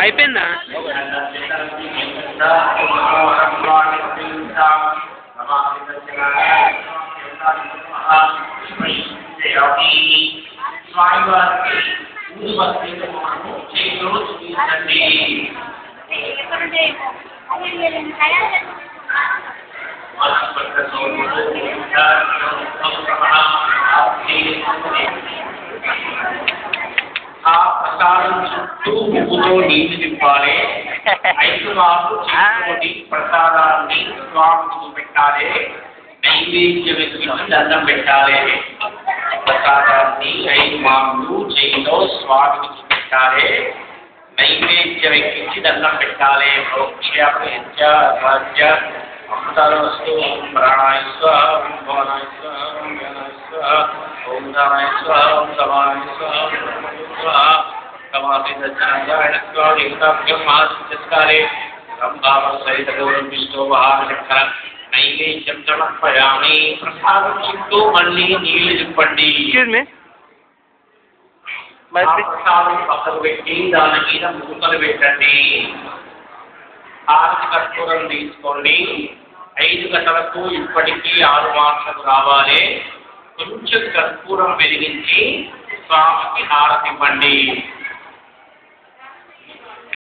అయిపోయిందా? ప్రసాదం చుట్టూ ఉప్పుతో నీళ్లు తిప్పాలి. 5 మార్లు చేతితోటి ప్రసాదాన్ని స్వామికి చూపెట్టాలి. నైవేద్యం ఎత్తుకుని దండం పెట్టాలి. ప్రసాదాన్ని 5 మార్లు చేతిలో స్వామికి చూపెట్టాలి. నైవేద్యం ఎక్కించి దండం పెట్టాలి. ప్రోక్షాపయత్య రాజ్య అమృతాలు వస్తూ ప్రాణాయ స్వాహ, ఓం భవానాయ స్వాహ, ఓం జ్ఞానాయ స్వాహ, ఓం దానాయ స్వాహ, ఓం సమానాయ స్వాహ, స్వాహ కమాసి సత్యనారాయణ స్వాహ యుక్తాభ్యం మహాస్కారే సంభావ సహిత గౌరవం విష్ణు మహాలక్షణ నైవేద్యం సమర్పయామి. ప్రసాదం చుట్టూ మళ్ళీ నీళ్లు తిప్పండి. ప్రసాదం పక్కకు పెట్టి దాని మీద మూతలు పెట్టండి. హారతి కర్పూరం తీసుకోండి. 5 గంటలకు ఇప్పటికీ 6 మార్కులకు రావాలి. కొంచెం కర్పూరం వెలిగించి స్వామికి హారతి ఇవ్వండి.